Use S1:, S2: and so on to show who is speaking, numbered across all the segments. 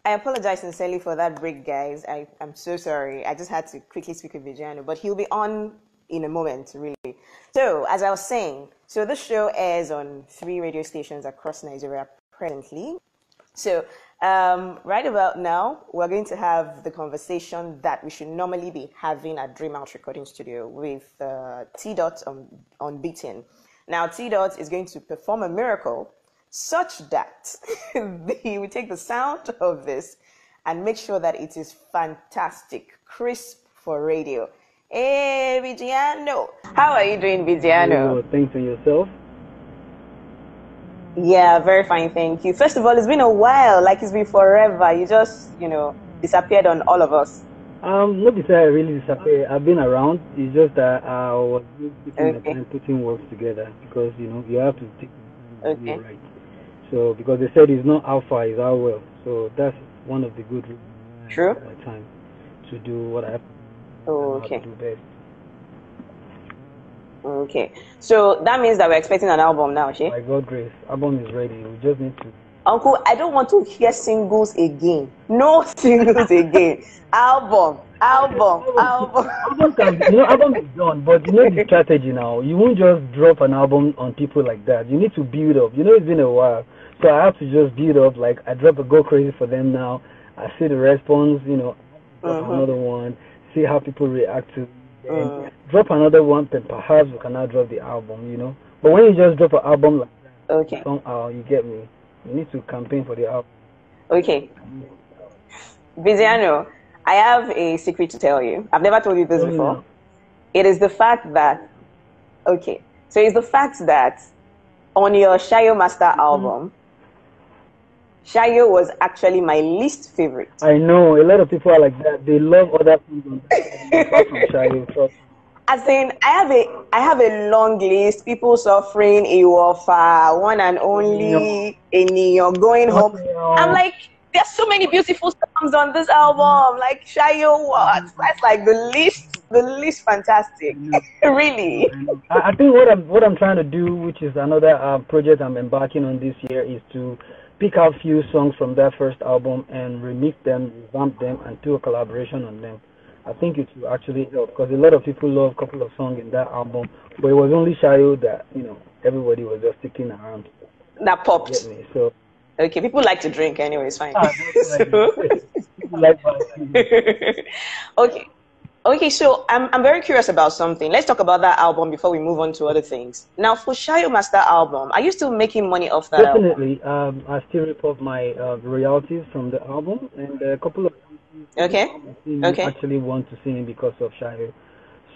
S1: I apologize sincerely for that break, guys. I'm so sorry. I just had to quickly speak with Bigiano, but he'll be on in a moment, really. So, as I was saying, so this show airs on 3 radio stations across Nigeria presently. So, right about now, we're going to have the conversation that we should normally be having at Dream Out Recording Studio with T Dot on beating. Now, T Dot is going to perform a miracle such that he will take the sound of this and make sure that it is fantastic, crisp for radio. Hey, Bigiano. How are you doing, Bigiano?
S2: Well, thanks, and yourself?
S1: Yeah, very fine, thank you. First of all, it's been a while, like it's been forever. You just, disappeared on all of us.
S2: Not because I really disappeared. I've been around. It's just that I was putting works together because, you have to take it right. So, because they said it's not how far, it's how well. So, that's one of the good reasons
S1: True.
S2: Time to do what I have to do best.
S1: Okay. So, that means that we're expecting an album now, She?
S2: By God's grace, album is ready. We just need to.
S1: Uncle, I don't want to hear singles again. No singles again. Album. Album
S2: is done, but the strategy now. You won't just drop an album on people like that. You need to build up. It's been a while. So I have to just build up. Like, I drop a Go Crazy for them now. I see the response, drop another one, see how people react to it. Drop another one, then perhaps we can now drop the album, But when you just drop an album like that, somehow, you get me. You need to campaign for the album.
S1: Okay. Bigiano, I have a secret to tell you. I've never told you this before.
S2: No.
S1: It is the fact that, so it's the fact that on your Shayo Master album, Shayo was actually my least favorite.
S2: I know, a lot of people are like that. They love other things on Shayo.
S1: As in, I have a long list. People suffering, Iwofa, one and only, Eniyo, going home. I'm like, there's so many beautiful songs on this album. Like Shayo, what? That's like the least fantastic. Really.
S2: I think what I'm trying to do, which is another project I'm embarking on this year, is to pick out few songs from that first album and remix them, revamp them, and do a collaboration on them. I think it will actually help because a lot of people love a couple of songs in that album, but it was only Shayo that everybody was just sticking around.
S1: That popped.
S2: So
S1: okay, people like to drink anyway. It's fine. Okay. So I'm very curious about something. Let's talk about that album before we move on to other things. Now, for Shayo Master album, are you still making money off that?
S2: Definitely. I still report my royalties from the album, and a couple of actually want to sing because of Shayo.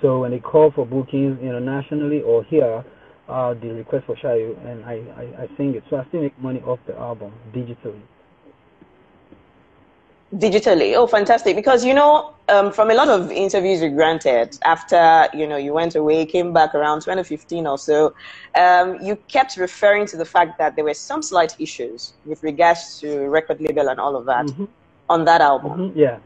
S2: So when they call for bookings internationally or here, they request for Shayo, and I sing it. So I still make money off the album digitally.
S1: Digitally? Oh, fantastic. Because, from a lot of interviews you granted after, you went away, came back around 2015 or so, you kept referring to the fact that there were some slight issues with regards to record label and all of that on that album.
S2: Yeah.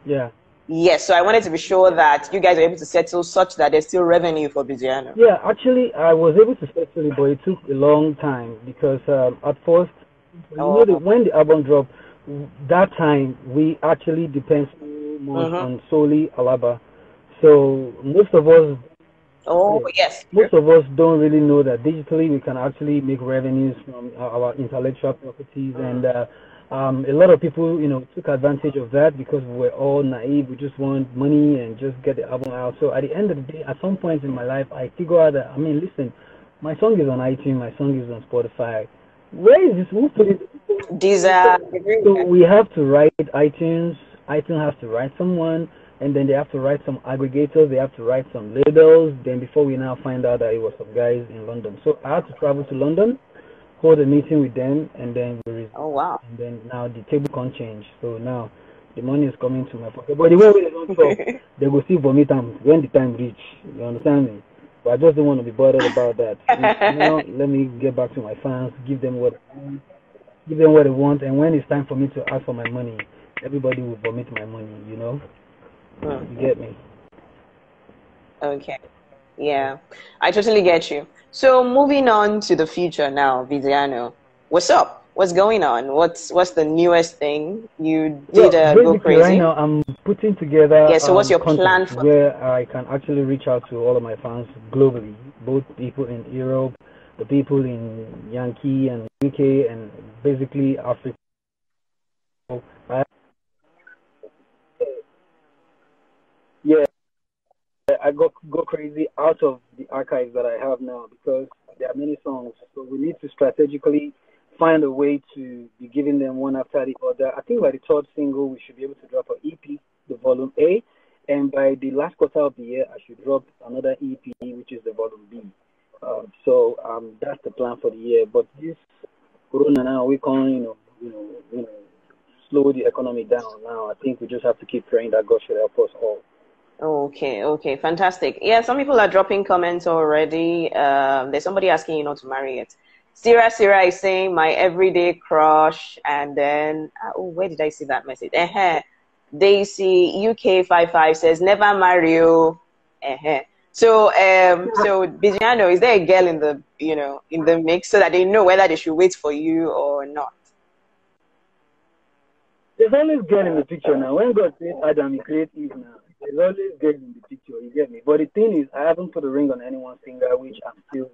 S1: Yes, so I wanted to be sure that you guys are able to settle such that there's still revenue for Bigiano.
S2: Yeah, actually, I was able to settle it, but it took a long time because at first, when the album dropped, that time we actually depend so much on solely Alaba. So most of us most of us don't really know that digitally we can actually make revenues from our intellectual properties, and a lot of people took advantage of that because we were all naive. We just want money and just get the album out. So at the end of the day, at some point in my life, I figure out that listen, my song is on iTunes, my song is on Spotify. Where is this? Who put it? So we have to write iTunes. iTunes has to write someone, and then they have to write some aggregators. They have to write some labels. Then before we now find out that it was some guys in London. So I had to travel to London, hold a meeting with them, and then And then now the table can't change. So now the money is coming to my pocket. But the way they don't talk, they will see vomit when the time reach. You understand me? But I just don't want to be bothered about that. Let me get back to my fans, give them what they want, and when it's time for me to ask for my money, everybody will vomit my money, You get me?
S1: Okay. Yeah, I totally get you. So moving on to the future now, Bigiano, what's up? What's going on? What's the newest thing? You
S2: Yeah,
S1: did Go
S2: basically right
S1: Crazy?
S2: now I'm putting together
S1: Yeah, so what's your plan
S2: content
S1: for?
S2: where I can actually reach out to all of my fans globally, both people in Europe, the people in Yankee and UK, and basically Africa. I, yeah, I go crazy out of the archives that I have now because there are many songs. So we need to strategically find a way to be giving them one after the other. I think by the third single we should be able to drop an EP, the volume A, and by the last quarter of the year I should drop another EP, which is the volume B. That's the plan for the year. But this Corona now we can slow the economy down. Now I think we just have to keep praying that God should help us all.
S1: Okay, okay, fantastic. Yeah, some people are dropping comments already. There's somebody asking you not to marry yet. Sira is saying my everyday crush, and then where did I see that message? Daisy UK55 says never marry you. So Bigiano, is there a girl in the mix so that they know whether they should wait for you or not?
S2: There's always girl in the picture now. When God creates Adam, He creates Eve now. There's always girl in the picture. You get me? But the thing is, I haven't put a ring on anyone's finger, which I'm still,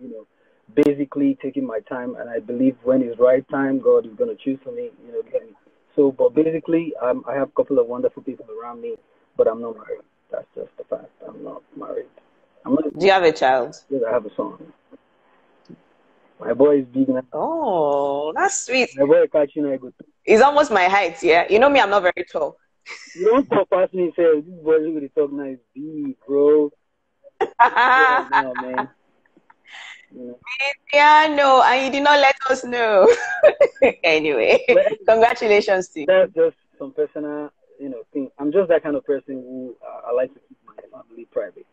S2: basically taking my time, and I believe when it's right time, God is gonna choose for me. Get me? So, but basically, I have a couple of wonderful people around me, but I'm not married. That's just the fact. I'm not married. I'm not.
S1: Do you have a child?
S2: Yes, I have a son. My boy is big now.
S1: Oh, that's sweet.
S2: My boy catching a good.
S1: He's almost my height, yeah. You know me, I'm not very tall.
S2: You don't talk past me and say, this boy really talk nice, big, bro. Yeah, no, man.
S1: Yeah, no, and you did not let us know. Anyway, congratulations to you.
S2: That's just some personal, thing. I'm just that kind of person who I like to keep my family private.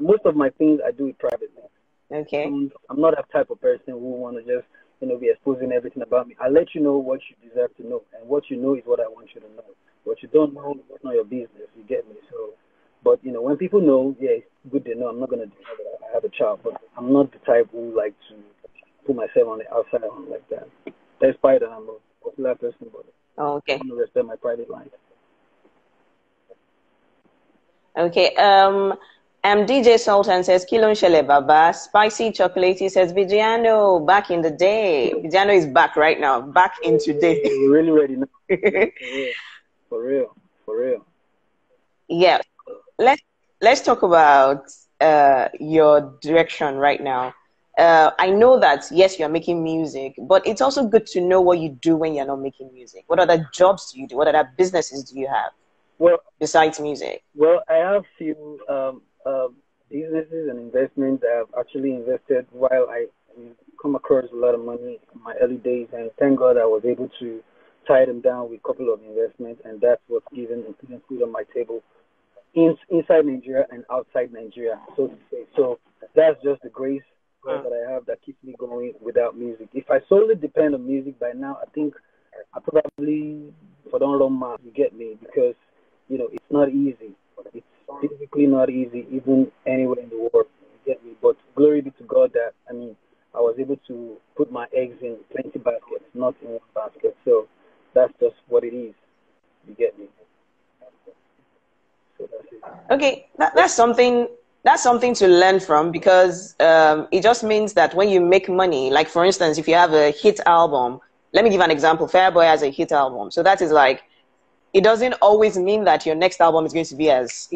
S2: Most of my things I do it privately.
S1: Okay.
S2: I'm not that type of person who want to just, be exposing everything about me. I let you know what you deserve to know, and what you know is what I want you to know. What you don't know is not your business. You get me? So, but when people know, yeah, it's good they know. I'm not gonna deny that I have a child, but I'm not the type who like to put myself on the outside like that. Despite that I'm a popular person, but
S1: okay.
S2: I want to respect my private life.
S1: Okay. DJ Sultan says, Kilon Shele Baba. Spicy Chocolatey says, Bigiano, back in the day. Bigiano is back right now. Back in today.
S2: We're really ready now. For real.
S1: Yeah. Let's talk about your direction right now. I know that, yes, you're making music, but it's also good to know what you do when you're not making music. What other jobs do you do? What other businesses do you have besides music?
S2: Well, I have few businesses and investments that I've actually invested while I come across a lot of money in my early days, and thank God I was able to tie them down with a couple of investments, and that's what's given food on my table inside Nigeria and outside Nigeria, so to say. So that's just the grace that I have that keeps me going without music. If I solely depend on music by now, I think I probably for don't run mad. You get me? Because it's not easy. It's physically not easy, even anywhere in the world. You get me? But glory be to God that I was able to put my eggs in plenty baskets, not in one basket. So that's just what it is. You get me? So that's it.
S1: Okay, that's something to learn from, because it just means that when you make money, like for instance, if you have a hit album, let me give an example. Fireboy has a hit album, so that is like, it doesn't always mean that your next album is going to be as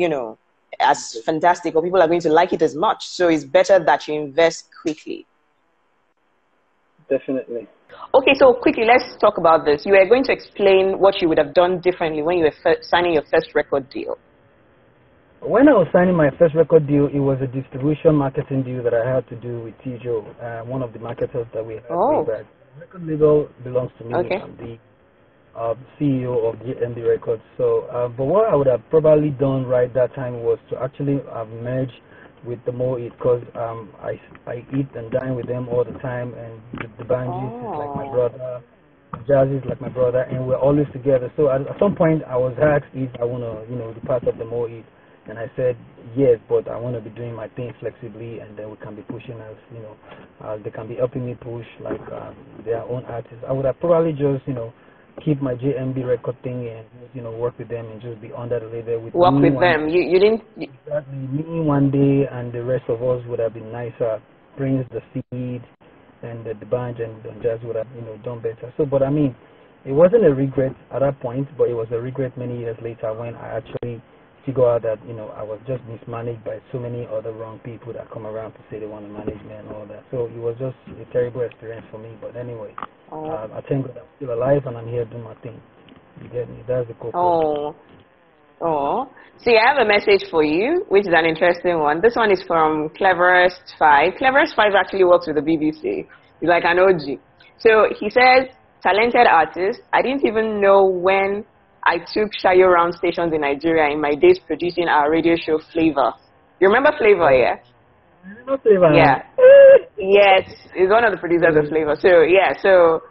S1: fantastic, or people are going to like it as much. So it's better that you invest quickly.
S2: Definitely.
S1: Okay, so quickly, let's talk about this. You were going to explain what you would have done differently when you were signing your first record deal.
S2: When I was signing my first record deal, it was a distribution marketing deal that I had to do with Tijo, one of the marketers that we had.
S1: Oh.
S2: The record label belongs to me.
S1: Okay.
S2: I'm the CEO of the MD Records. So, but what I would have probably done right that time was to actually merge with the Mo Eat, because I eat and dine with them all the time, and the Banjis is like my brother, Jazzy is like my brother, and we're always together. So at some point I was asked if I want to, be part of the Mo Eat, And I said, yes, but I want to be doing my thing flexibly, and then we can be pushing as, they can be helping me push, like, their own artists. I would have probably just, keep my JMB record thing and, work with them and just be under the label with
S1: Work
S2: me
S1: with them. You didn't.
S2: exactly, me one day, and the rest of us would have been nicer. Prince, the Seed, and the band and Jazz would have, done better. So, but I mean, it wasn't a regret at that point, but it was a regret many years later when I actually figured out that, I was just mismanaged by so many other wrong people that come around to say they want to manage me and all that. So it was just a terrible experience for me. But anyway, I thank God I'm still alive and I'm here doing my thing. You get me? That's the cool
S1: Oh. Oh, see, I have a message for you, which is an interesting one. This one is from Cleverest5. Cleverest5 actually works with the BBC. He's like an OG. So he says, talented artist. I didn't even know when I took Shayo round stations in Nigeria in my days producing our radio show Flavor. You remember Flavor, yeah?
S2: I remember Flavor.
S1: Yeah. Yes, he's one of the producers of Flavor. So, yeah, so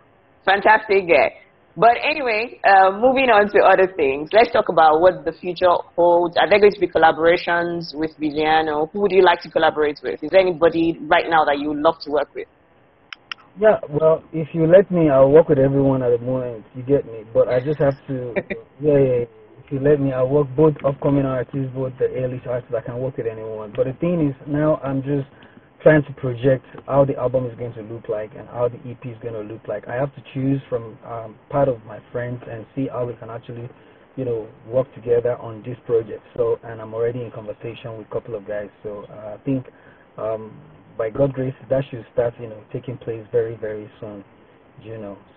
S1: fantastic guy. But anyway, moving on to other things, let's talk about what the future holds. Are there going to be collaborations with Bigiano? Who would you like to collaborate with? Is there anybody right now that you would love to work with?
S2: Yeah, well, if you let me, I'll work with everyone at the moment. You get me? But I just have to, yeah. If you let me, I'll work both upcoming artists, both the early artists. I can work with anyone. But the thing is, now I'm just trying to project how the album is going to look like and how the EP is going to look like. I have to choose from part of my friends and see how we can actually, work together on this project. So, and I'm already in conversation with a couple of guys. So I think by God's grace, that should start, taking place very, very soon.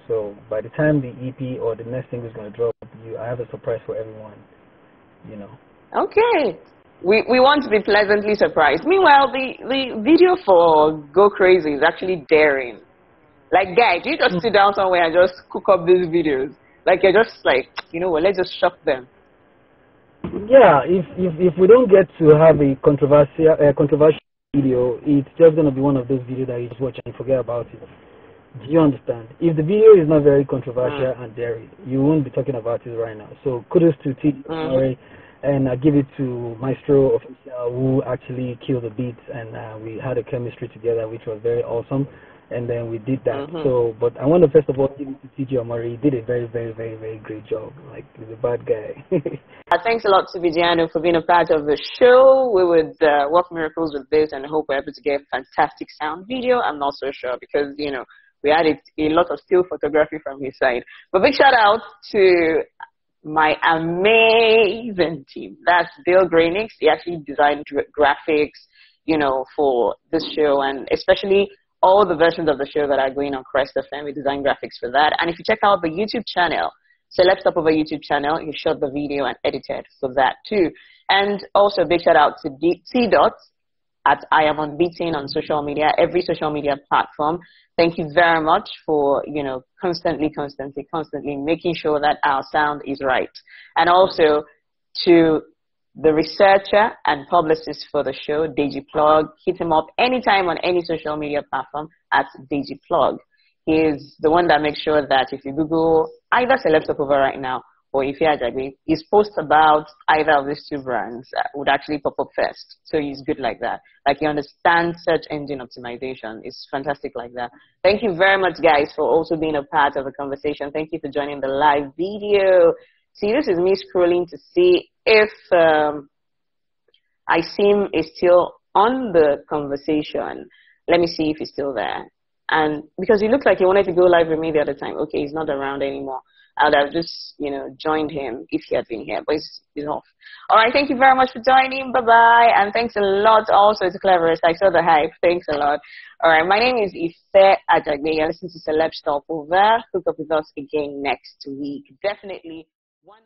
S2: So by the time the EP or the next thing is going to drop, I have a surprise for everyone.
S1: Okay. We want to be pleasantly surprised. Meanwhile, the video for Go Crazy is actually daring. Like, guys, you just sit down somewhere and just cook up these videos. Like, you're just like, what, let's just shock them.
S2: Yeah, if we don't get to have a controversial video, it's just going to be one of those videos that you just watch and forget about it. Do you understand? If the video is not very controversial and daring, you won't be talking about it right now. So kudos to T. And I give it to Maestro Official, who actually killed the beats, and we had a chemistry together, which was very awesome. And then we did that. So, but I want to first of all give it to TJ Omori. He did a very, very, very, very great job. Like, he's a bad guy.
S1: Thanks a lot to Bigiano for being a part of the show. We would work miracles with this and hope we're able to get a fantastic sound video. I'm not so sure because, we had a lot of still photography from his side. But big shout out to my amazing team. That's Bill Graynix. He actually designed graphics, for this show, and especially all the versions of the show that are going on Crest FM. We designed graphics for that. And if you check out the YouTube channel, Celeb Stopover YouTube channel, he shot the video and edited for that too. And also big shout out to T-Dot at I Am Unbeaten on social media, every social media platform. Thank you very much for, constantly making sure that our sound is right. And also to the researcher and publicist for the show, Deji Plug. Hit him up anytime on any social media platform at Deji Plug. He is the one that makes sure that if you Google either Celeb Stopover right now or if you're Ajagbe, his posts about either of these two brands would actually pop up first. So he's good like that. Like, he understands search engine optimization. It's fantastic like that. Thank you very much, guys, for also being a part of the conversation. Thank you for joining the live video. See, this is me scrolling to see if Isim is still on the conversation. Let me see if he's still there. And because he looked like he wanted to go live with me the other time. Okay, he's not around anymore. I would have just, joined him if he had been here, but he's off. All right, thank you very much for joining. Bye-bye. And thanks a lot also to Cleverest. I saw the hype. Thanks a lot. All right, my name is Ife Ajagbe. You're listening to Celeb Stopover. Hook up with us again next week. Definitely one